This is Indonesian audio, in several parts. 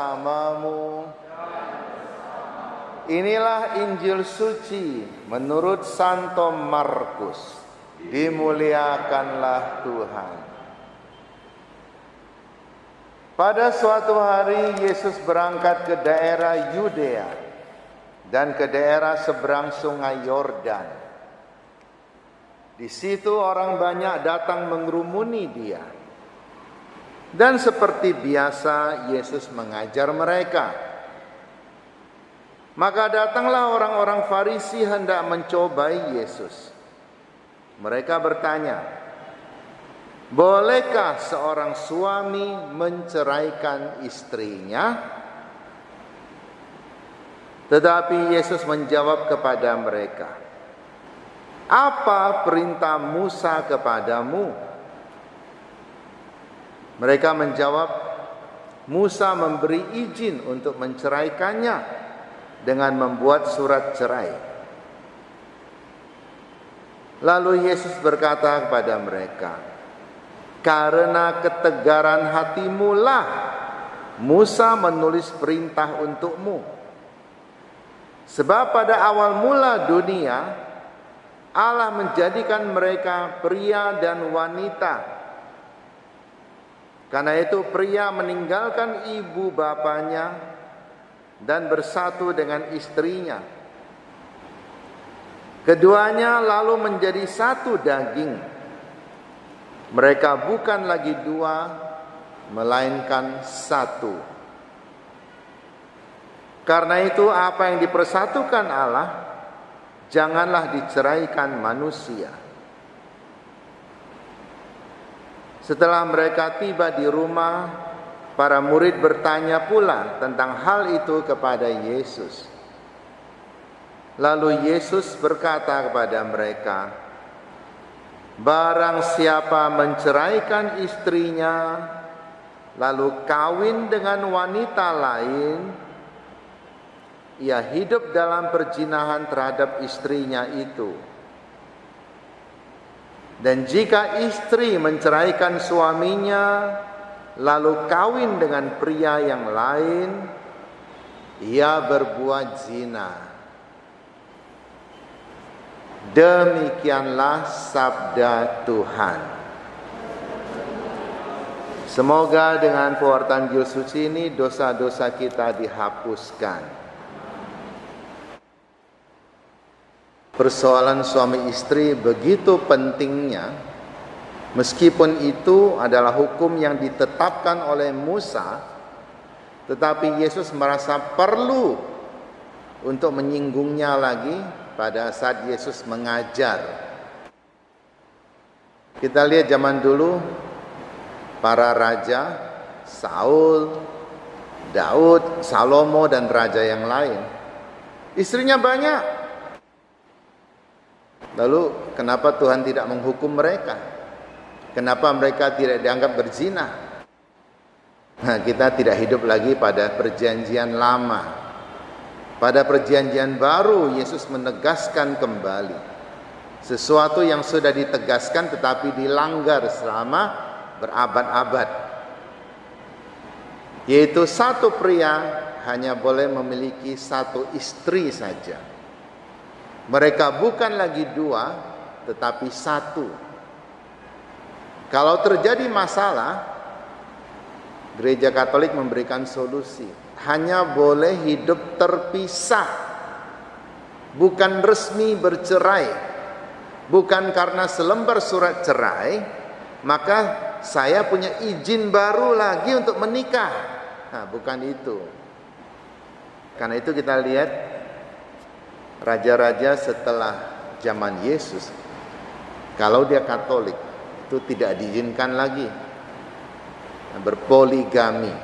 bersamamu. Inilah Injil suci menurut Santo Markus. Dimuliakanlah Tuhan. Pada suatu hari Yesus berangkat ke daerah Yudea dan ke daerah seberang sungai Yordan. Di situ orang banyak datang mengerumuni dia. Dan seperti biasa Yesus mengajar mereka. Maka datanglah orang-orang Farisi hendak mencobai Yesus. Mereka bertanya, bolehkah seorang suami menceraikan istrinya? Tetapi Yesus menjawab kepada mereka, apa perintah Musa kepadamu? Mereka menjawab, Musa memberi izin untuk menceraikannya dengan membuat surat cerai. Lalu Yesus berkata kepada mereka, karena ketegaran hatimu lah Musa menulis perintah untukmu. Sebab pada awal mula dunia Allah menjadikan mereka pria dan wanita. Karena itu pria meninggalkan ibu bapanya dan bersatu dengan istrinya. Keduanya lalu menjadi satu daging. Mereka bukan lagi dua, melainkan satu. Karena itu apa yang dipersatukan Allah, janganlah diceraikan manusia. Setelah mereka tiba di rumah, para murid bertanya pula tentang hal itu kepada Yesus. Lalu Yesus berkata kepada mereka, barang siapa menceraikan istrinya, lalu kawin dengan wanita lain, ia hidup dalam perzinahan terhadap istrinya itu. Dan jika istri menceraikan suaminya, lalu kawin dengan pria yang lain, ia berbuat zina. Demikianlah sabda Tuhan. Semoga dengan pewartaan Injil suci ini dosa-dosa kita dihapuskan. Persoalan suami istri begitu pentingnya, meskipun itu adalah hukum yang ditetapkan oleh Musa, tetapi Yesus merasa perlu untuk menyinggungnya lagi pada saat Yesus mengajar. Kita lihat zaman dulu, para raja, Saul, Daud, Salomo, dan raja yang lain, istrinya banyak. Lalu kenapa Tuhan tidak menghukum mereka? Kenapa mereka tidak dianggap berzina? Nah, kita tidak hidup lagi pada perjanjian lama. Pada perjanjian baru, Yesus menegaskan kembali sesuatu yang sudah ditegaskan tetapi dilanggar selama berabad-abad. Yaitu satu pria hanya boleh memiliki satu istri saja. Mereka bukan lagi dua, tetapi satu. Kalau terjadi masalah, Gereja Katolik memberikan solusi. Hanya boleh hidup terpisah, bukan resmi bercerai. Bukan karena selembar surat cerai, maka saya punya izin baru lagi untuk menikah. Nah, bukan itu. Karena itu kita lihat raja-raja setelah zaman Yesus, kalau dia Katolik, itu tidak diizinkan lagi berpoligami.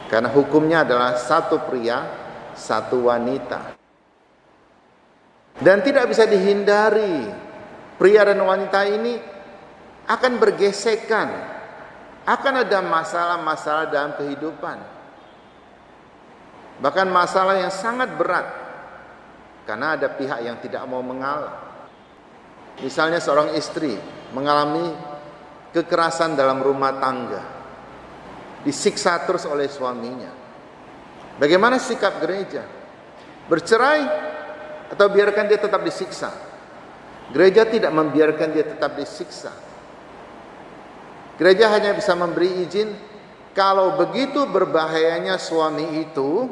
Karena hukumnya adalah satu pria, satu wanita. Dan tidak bisa dihindari, pria dan wanita ini akan bergesekan. Akan ada masalah-masalah dalam kehidupan. Bahkan masalah yang sangat berat. Karena ada pihak yang tidak mau mengalah. Misalnya seorang istri mengalami kekerasan dalam rumah tangga. disiksa terus oleh suaminya. Bagaimana sikap gereja? Bercerai atau biarkan dia tetap disiksa? Gereja tidak membiarkan dia tetap disiksa. Gereja hanya bisa memberi izin, kalau begitu berbahayanya suami itu,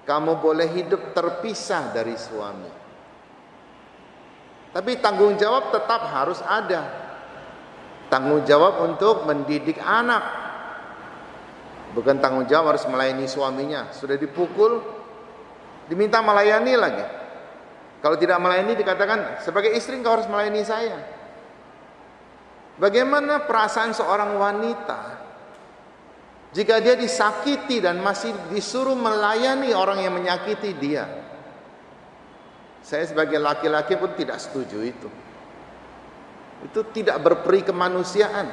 kamu boleh hidup terpisah dari suami. Tapi tanggung jawab tetap harus ada. Tanggung jawab untuk mendidik anak. Bukan tanggung jawab harus melayani suaminya. Sudah dipukul, diminta melayani lagi. Kalau tidak melayani dikatakan, sebagai istri engkau harus melayani saya. Bagaimana perasaan seorang wanita jika dia disakiti dan masih disuruh melayani orang yang menyakiti dia? Saya sebagai laki-laki pun tidak setuju itu. Itu tidak berperi kemanusiaan.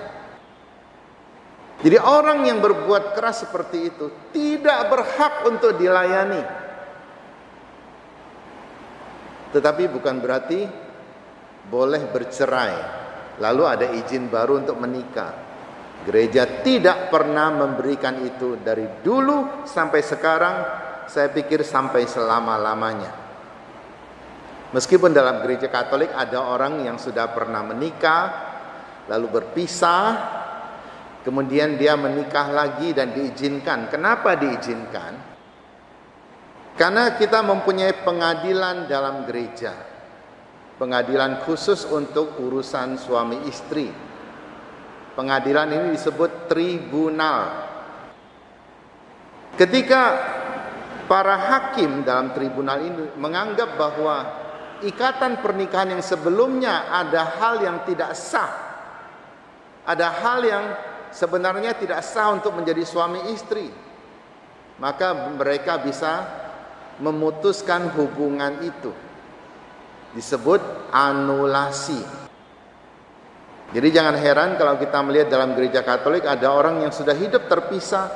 Jadi orang yang berbuat keras seperti itu tidak berhak untuk dilayani. Tetapi bukan berarti boleh bercerai, lalu ada izin baru untuk menikah. Gereja tidak pernah memberikan itu dari dulu sampai sekarang, saya pikir sampai selama-lamanya. Meskipun dalam gereja Katolik ada orang yang sudah pernah menikah, lalu berpisah, kemudian dia menikah lagi dan diizinkan. Kenapa diizinkan? Karena kita mempunyai pengadilan dalam gereja. Pengadilan khusus untuk urusan suami istri. Pengadilan ini disebut tribunal. Ketika para hakim dalam tribunal ini menganggap bahwa ikatan pernikahan yang sebelumnya ada hal yang tidak sah, ada hal yang sebenarnya tidak sah untuk menjadi suami istri, maka mereka bisa memutuskan hubungan itu. Disebut anulasi. Jadi jangan heran kalau kita melihat dalam gereja Katolik ada orang yang sudah hidup terpisah,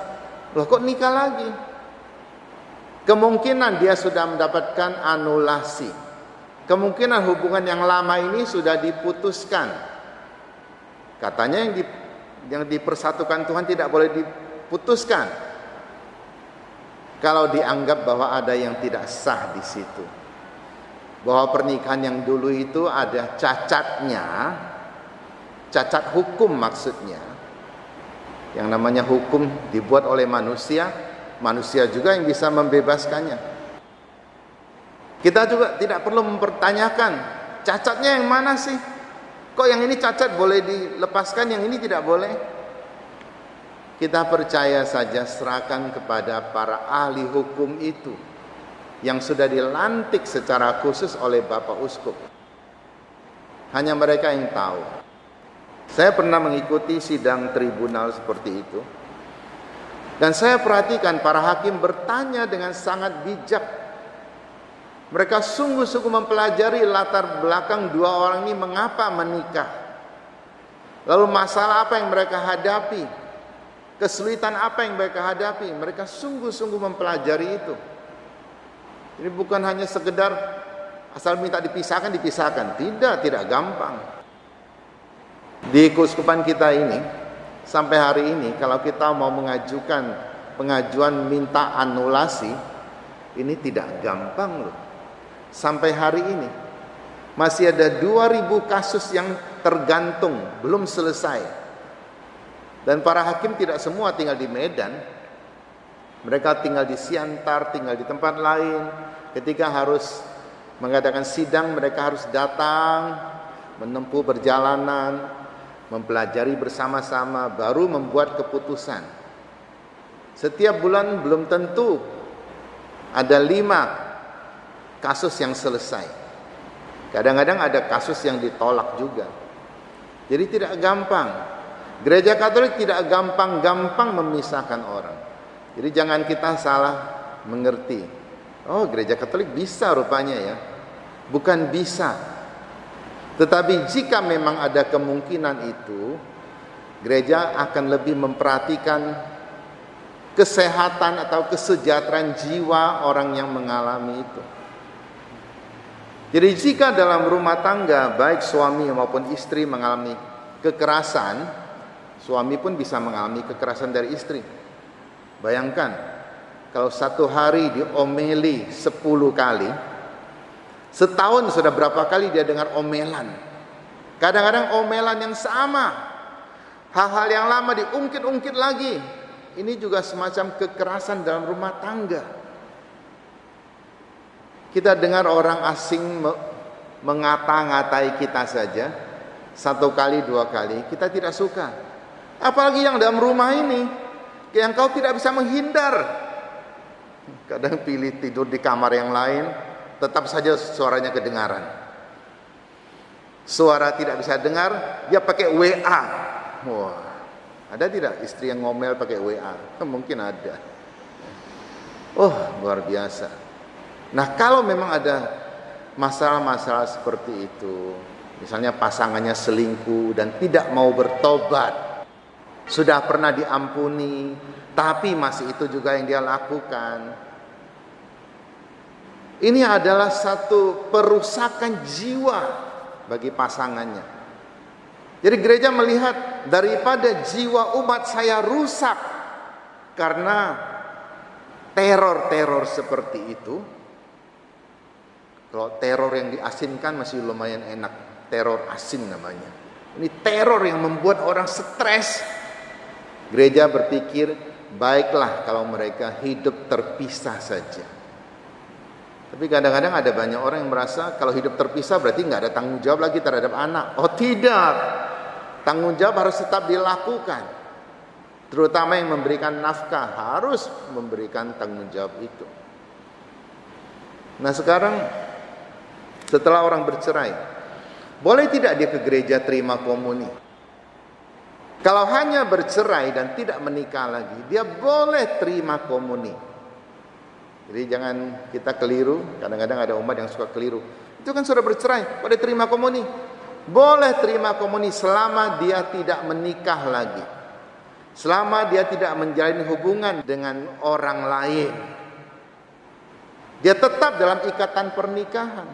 loh kok nikah lagi? Kemungkinan dia sudah mendapatkan anulasi. Kemungkinan hubungan yang lama ini sudah diputuskan. Katanya yang dipersatukan Tuhan tidak boleh diputuskan. Kalau dianggap bahwa ada yang tidak sah di situ, bahwa pernikahan yang dulu itu ada cacatnya, cacat hukum maksudnya. Yang namanya hukum dibuat oleh manusia, manusia juga yang bisa membebaskannya. Kita juga tidak perlu mempertanyakan cacatnya yang mana sih? Kok yang ini cacat boleh dilepaskan, yang ini tidak boleh? Kita percaya saja, serahkan kepada para ahli hukum itu yang sudah dilantik secara khusus oleh Bapak Uskup. Hanya mereka yang tahu. Saya pernah mengikuti sidang tribunal seperti itu. Dan saya perhatikan para hakim bertanya dengan sangat bijak. Mereka sungguh-sungguh mempelajari latar belakang dua orang ini mengapa menikah. Lalu masalah apa yang mereka hadapi. Kesulitan apa yang mereka hadapi. Mereka sungguh-sungguh mempelajari itu. Ini bukan hanya sekedar asal minta dipisahkan. Tidak gampang. Di keuskupan kita ini, sampai hari ini, kalau kita mau mengajukan pengajuan minta anulasi, ini tidak gampang loh. Sampai hari ini, masih ada 2000 kasus yang tergantung, belum selesai. Dan para hakim tidak semua tinggal di Medan. Mereka tinggal di Siantar, tinggal di tempat lain. Ketika harus mengadakan sidang, mereka harus datang, menempuh perjalanan, mempelajari bersama-sama, baru membuat keputusan. Setiap bulan belum tentu ada 5 kasus yang selesai. Kadang-kadang ada kasus yang ditolak juga. Jadi tidak gampang. Gereja Katolik tidak gampang-gampang memisahkan orang. Jadi jangan kita salah mengerti. Oh, gereja Katolik bisa rupanya ya. Bukan bisa. Tetapi jika memang ada kemungkinan itu, gereja akan lebih memperhatikan kesehatan atau kesejahteraan jiwa orang yang mengalami itu. Jadi jika dalam rumah tangga baik suami maupun istri mengalami kekerasan, Suami pun bisa mengalami kekerasan dari istri. Bayangkan, kalau satu hari diomeli 10 kali, setahun sudah berapa kali dia dengar omelan. Kadang-kadang omelan yang sama, hal-hal yang lama diungkit-ungkit lagi. Ini juga semacam kekerasan dalam rumah tangga. Kita dengar orang asing mengata-ngatai kita saja, 1 kali 2 kali, kita tidak suka. Apalagi yang dalam rumah ini, yang kau tidak bisa menghindar. Kadang pilih tidur di kamar yang lain, tetap saja suaranya kedengaran. Suara tidak bisa dengar, dia pakai WA. Wah, ada tidak istri yang ngomel pakai WA? Mungkin ada. Oh, luar biasa. Nah, kalau memang ada masalah-masalah seperti itu, misalnya pasangannya selingkuh dan tidak mau bertobat, sudah pernah diampuni, tapi masih itu juga yang dia lakukan. Ini adalah satu perusakan jiwa bagi pasangannya. Jadi gereja melihat daripada jiwa umat saya rusak karena teror-teror seperti itu. Kalau teror yang diasinkan masih lumayan enak, teror asing namanya. Ini teror yang membuat orang stres. Gereja berpikir, baiklah kalau mereka hidup terpisah saja. Tapi kadang-kadang ada banyak orang yang merasa kalau hidup terpisah berarti nggak ada tanggung jawab lagi terhadap anak. Oh tidak, tanggung jawab harus tetap dilakukan. Terutama yang memberikan nafkah harus memberikan tanggung jawab itu. Nah sekarang setelah orang bercerai, boleh tidak dia ke gereja terima komuni? Kalau hanya bercerai dan tidak menikah lagi, dia boleh terima komuni. Jadi jangan kita keliru, kadang-kadang ada umat yang suka keliru. Itu kan sudah bercerai, boleh terima komuni. Boleh terima komuni selama dia tidak menikah lagi. Selama dia tidak menjalin hubungan dengan orang lain. Dia tetap dalam ikatan pernikahan.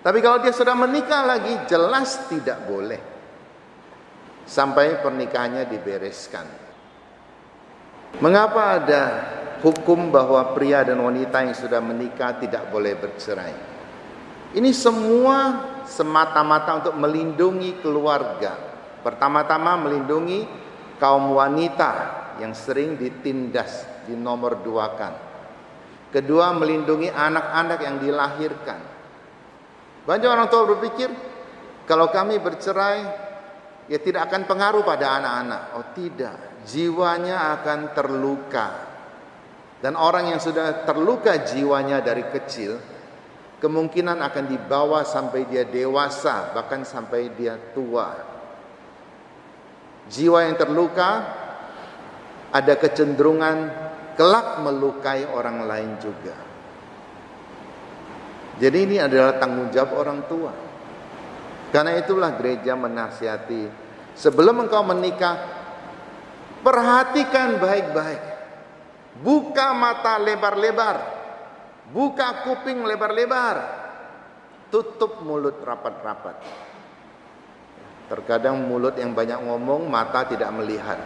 Tapi kalau dia sudah menikah lagi, jelas tidak boleh. Sampai pernikahannya dibereskan. Mengapa ada hukum bahwa pria dan wanita yang sudah menikah tidak boleh bercerai? Ini semua semata-mata untuk melindungi keluarga. Pertama-tama melindungi kaum wanita yang sering ditindas, dinomor duakan. Kedua, melindungi anak-anak yang dilahirkan. Banyak orang tua berpikir, kalau kami bercerai, ya tidak akan pengaruh pada anak-anak. Oh tidak, jiwanya akan terluka. Dan orang yang sudah terluka jiwanya dari kecil, kemungkinan akan dibawa sampai dia dewasa, bahkan sampai dia tua. Jiwa yang terluka ada kecenderungan kelak melukai orang lain juga. Jadi ini adalah tanggung jawab orang tua. Karena itulah gereja menasihati, sebelum engkau menikah, perhatikan baik-baik. Buka mata lebar-lebar, buka kuping lebar-lebar, tutup mulut rapat-rapat. Terkadang mulut yang banyak ngomong, mata tidak melihat.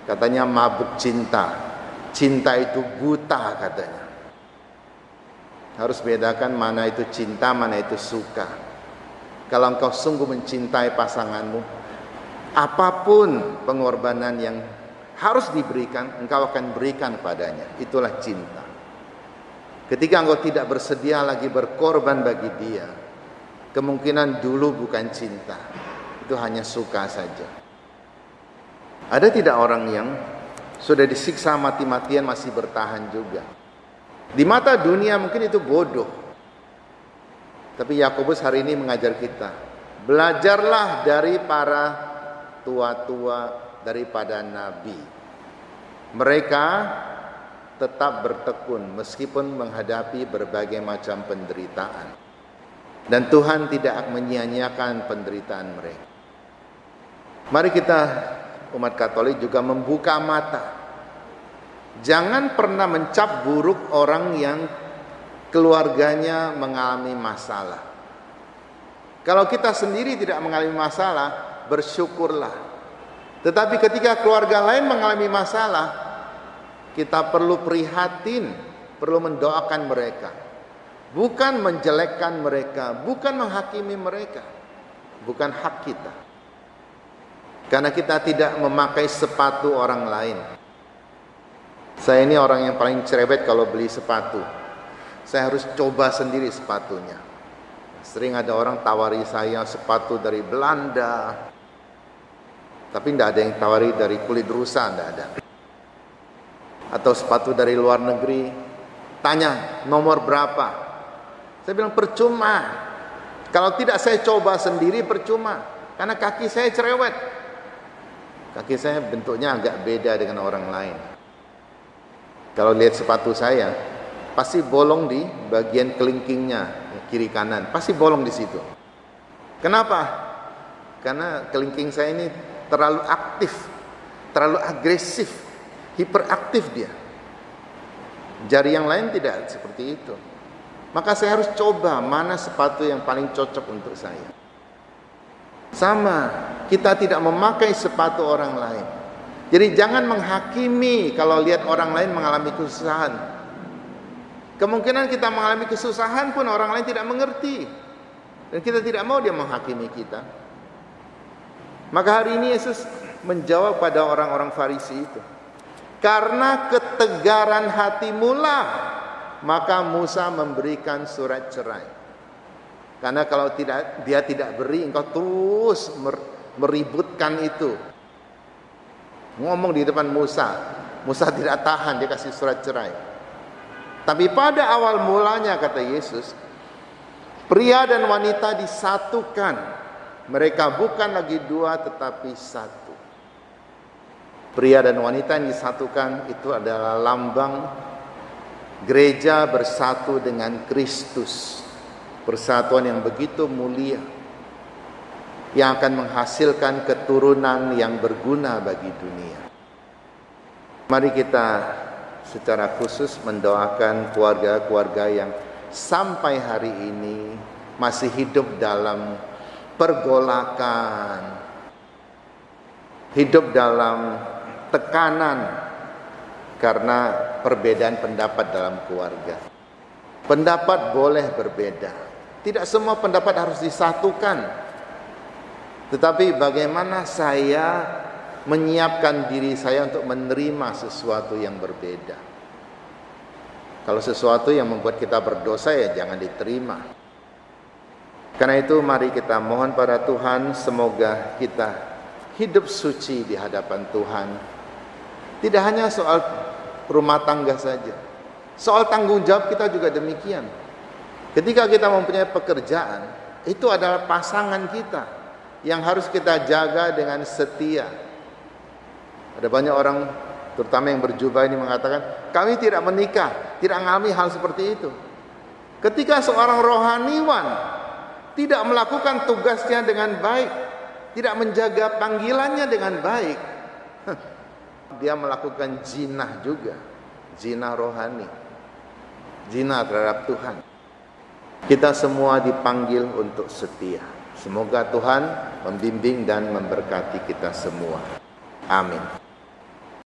Katanya mabuk cinta. Cinta itu buta katanya. Harus bedakan mana itu cinta, mana itu suka. Kalau engkau sungguh mencintai pasanganmu, apapun pengorbanan yang harus diberikan, engkau akan berikan padanya. Itulah cinta. Ketika engkau tidak bersedia lagi berkorban bagi dia, kemungkinan dulu bukan cinta, itu hanya suka saja. Ada tidak orang yang sudah disiksa mati-matian masih bertahan juga? Di mata dunia mungkin itu bodoh. Tapi Yakobus hari ini mengajar kita, belajarlah dari para tua-tua daripada nabi. Mereka tetap bertekun meskipun menghadapi berbagai macam penderitaan. Dan Tuhan tidak akan menyia-nyiakan penderitaan mereka. Mari kita umat Katolik juga membuka mata. Jangan pernah mencap buruk orang yang keluarganya mengalami masalah. Kalau kita sendiri tidak mengalami masalah, bersyukurlah. Tetapi ketika keluarga lain mengalami masalah, kita perlu prihatin, perlu mendoakan mereka. Bukan menjelekkan mereka, bukan menghakimi mereka. Bukan hak kita. Karena kita tidak memakai sepatu orang lain. Saya ini orang yang paling cerewet kalau beli sepatu. Saya harus coba sendiri sepatunya. Sering ada orang tawari saya sepatu dari Belanda. Tapi tidak ada yang tawari dari kulit rusa, tidak ada. Atau sepatu dari luar negeri. Tanya nomor berapa. Saya bilang percuma. Kalau tidak saya coba sendiri percuma. Karena kaki saya cerewet. Kaki saya bentuknya agak beda dengan orang lain. Kalau lihat sepatu saya, pasti bolong di bagian kelingkingnya, kiri kanan. Pasti bolong di situ. Kenapa? Karena kelingking saya ini terlalu aktif, terlalu agresif, hiperaktif dia. Jari yang lain tidak seperti itu. Maka saya harus coba mana sepatu yang paling cocok untuk saya. Sama, kita tidak memakai sepatu orang lain. Jadi jangan menghakimi kalau lihat orang lain mengalami kesusahan. Kemungkinan kita mengalami kesusahan pun orang lain tidak mengerti. Dan kita tidak mau dia menghakimi kita. Maka hari ini Yesus menjawab pada orang-orang Farisi itu. Karena ketegaran hatimulah, maka Musa memberikan surat cerai. Karena kalau dia tidak beri, engkau terus meributkan itu. Ngomong di depan Musa. Musa tidak tahan, dia kasih surat cerai. Tapi pada awal mulanya kata Yesus, pria dan wanita disatukan. Mereka bukan lagi dua tetapi satu. Pria dan wanita yang disatukan itu adalah lambang gereja bersatu dengan Kristus. Persatuan yang begitu mulia, yang akan menghasilkan keturunan yang berguna bagi dunia. Mari kita secara khusus mendoakan keluarga-keluarga yang sampai hari ini masih hidup dalam pergolakan, hidup dalam tekanan karena perbedaan pendapat dalam keluarga. Pendapat boleh berbeda. Tidak semua pendapat harus disatukan. Tetapi bagaimana saya menyiapkan diri saya untuk menerima sesuatu yang berbeda. Kalau sesuatu yang membuat kita berdosa ya jangan diterima. Karena itu mari kita mohon pada Tuhan, semoga kita hidup suci di hadapan Tuhan. Tidak hanya soal rumah tangga saja. Soal tanggung jawab kita juga demikian. Ketika kita mempunyai pekerjaan, itu adalah pasangan kita yang harus kita jaga dengan setia. Ada banyak orang, terutama yang berjubah ini mengatakan, kami tidak menikah, tidak mengalami hal seperti itu. Ketika seorang rohaniwan tidak melakukan tugasnya dengan baik, tidak menjaga panggilannya dengan baik, dia melakukan zina juga, zina rohani, zina terhadap Tuhan. Kita semua dipanggil untuk setia. Semoga Tuhan membimbing dan memberkati kita semua. Amin.